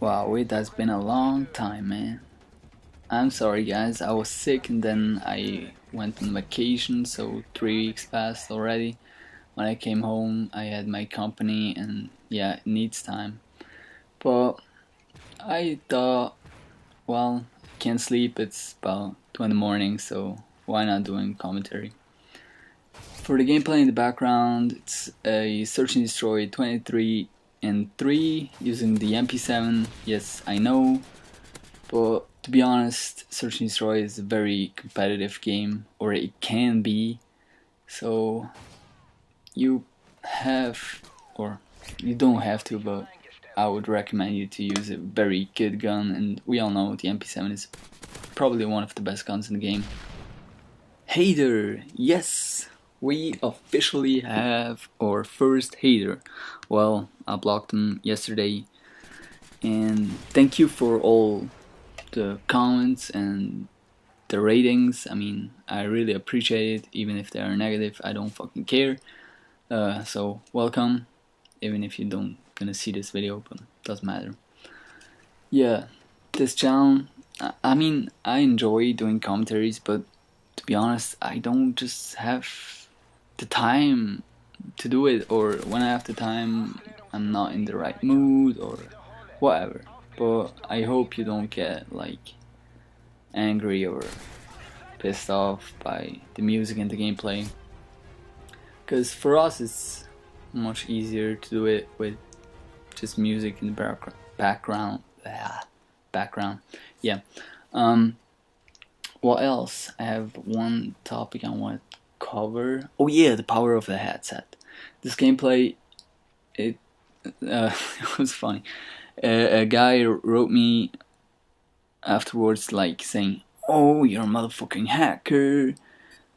Wow, it has been a long time, man. I'm sorry, guys. I was sick and then I went on vacation, so 3 weeks passed already. When I came home, I had my company, and yeah, it needs time. But I thought, well, I can't sleep. It's about 2 in the morning, so why not doing commentary? For the gameplay in the background, it's a Search and Destroy 23 and 3 using the MP7. Yes, I know. But to be honest, Search and Destroy is a very competitive game, or it can be. So you have, or you don't have to, but I would recommend you to use a very good gun, and we all know the MP7 is probably one of the best guns in the game. Hater, yes! We officially have our first hater. Well, I blocked him yesterday, and thank you for all the comments and the ratings. I mean, I really appreciate it. Even if they are negative, I don't fucking care. So welcome, even if you don't gonna see this video, but doesn't matter. Yeah, this channel, I mean, I enjoy doing commentaries, but to be honest, I don't just have the time to do it, or when I have the time, I'm not in the right mood, or whatever. But I hope you don't get like angry or pissed off by the music and the gameplay, because for us it's much easier to do it with just music in the background. Yeah. What else? I have one topic I want to cover. Oh yeah, the power of the headset. This gameplay, it it was funny. A guy wrote me afterwards, like saying, "Oh, you're a motherfucking hacker."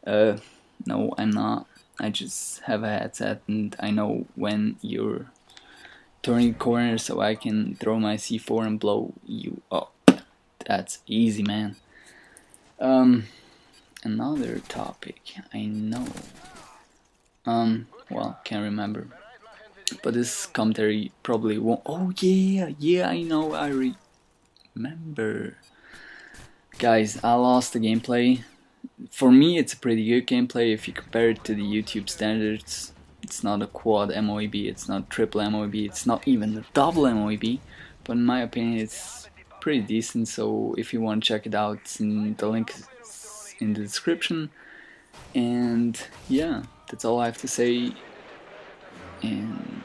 No, I'm not. I just have a headset and I know when you're turning corners so I can throw my C4 and blow you up. That's easy, man. Another topic I know. Well, can't remember. But this commentary probably won't. Oh yeah, I know, I remember. Guys, I lost the gameplay. For me, it's a pretty good gameplay if you compare it to the YouTube standards. It's not a quad MOAB, it's not triple MOAB, it's not even a double MOAB, but in my opinion it's pretty decent, so if you want to check it out, the link is in the description. And yeah, that's all I have to say. And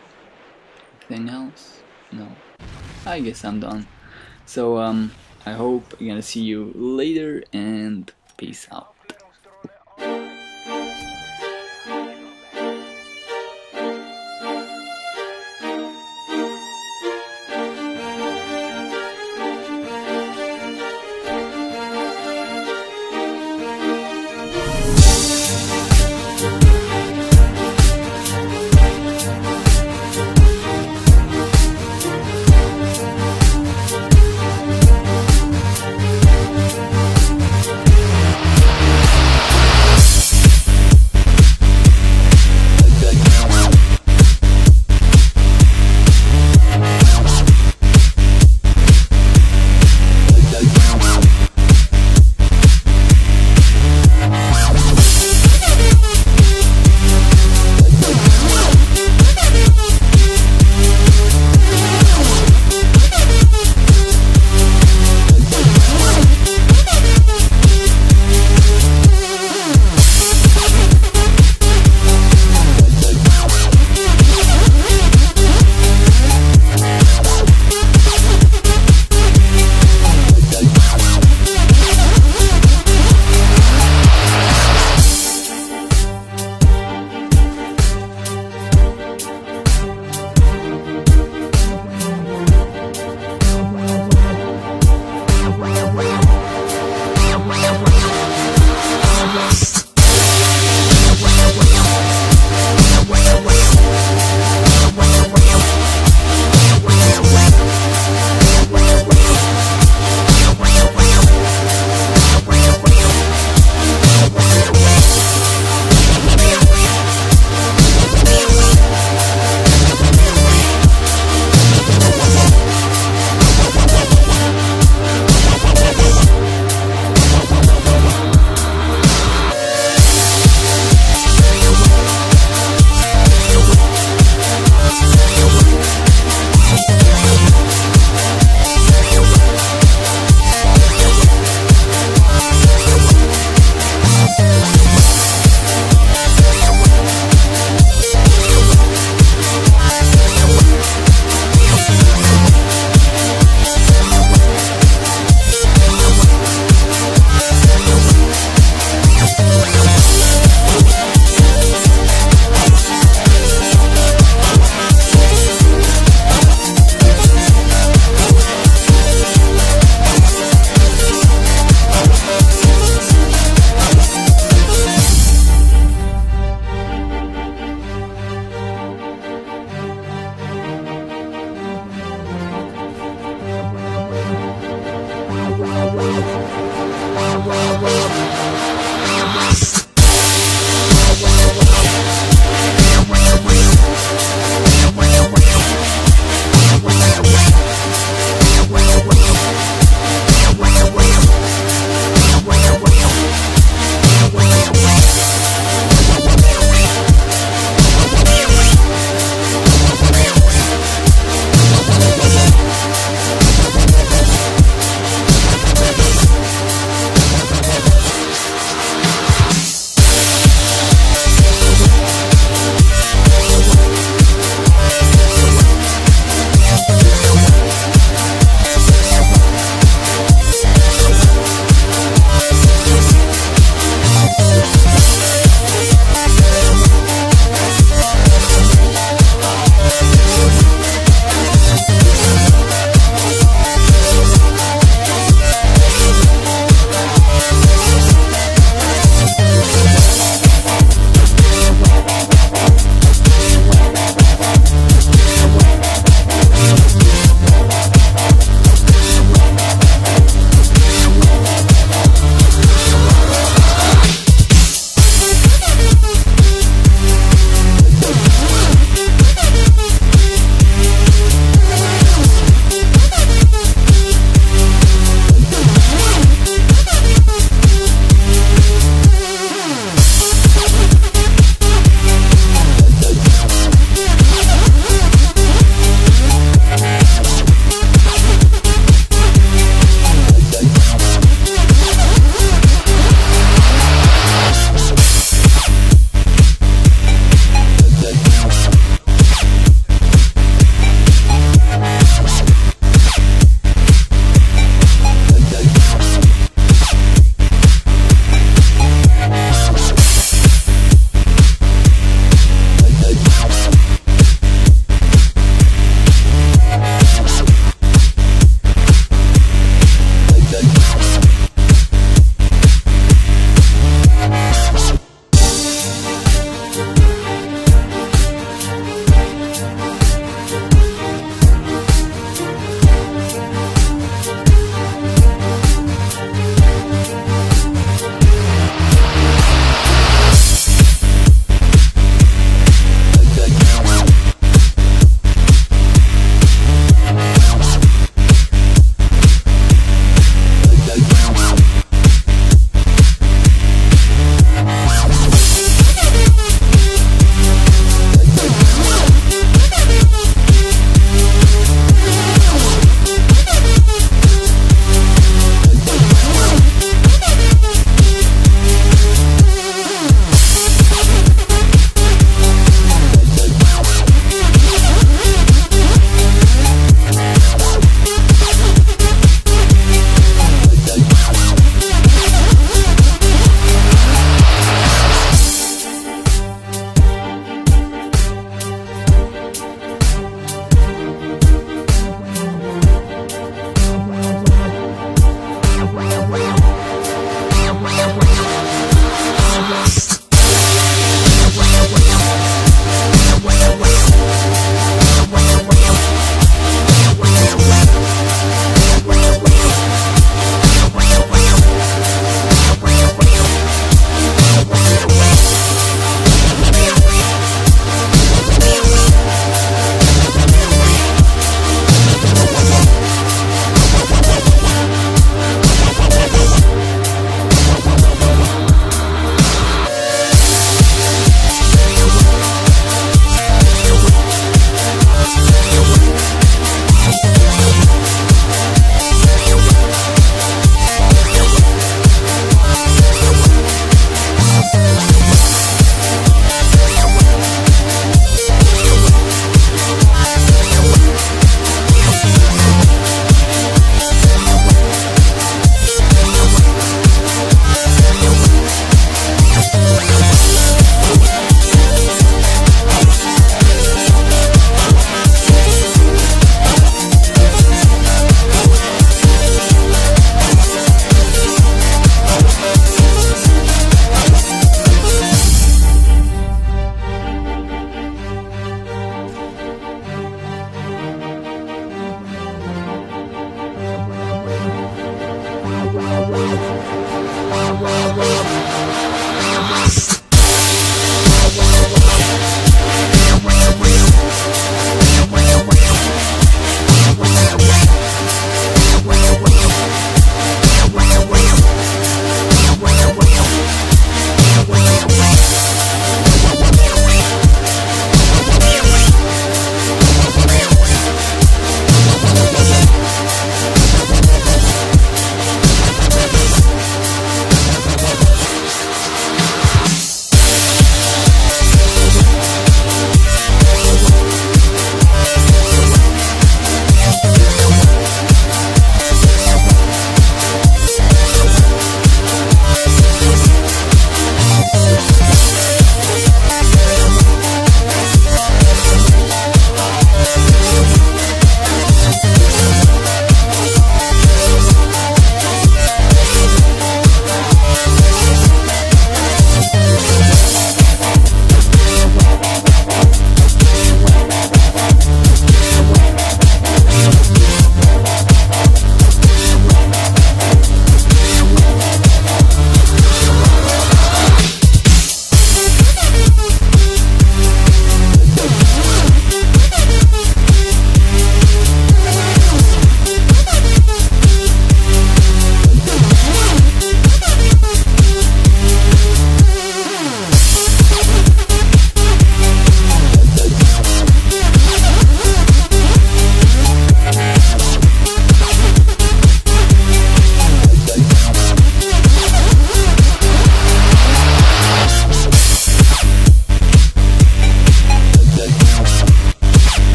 anything else? No. I guess I'm done. So I hope I'm gonna see you later, and peace out.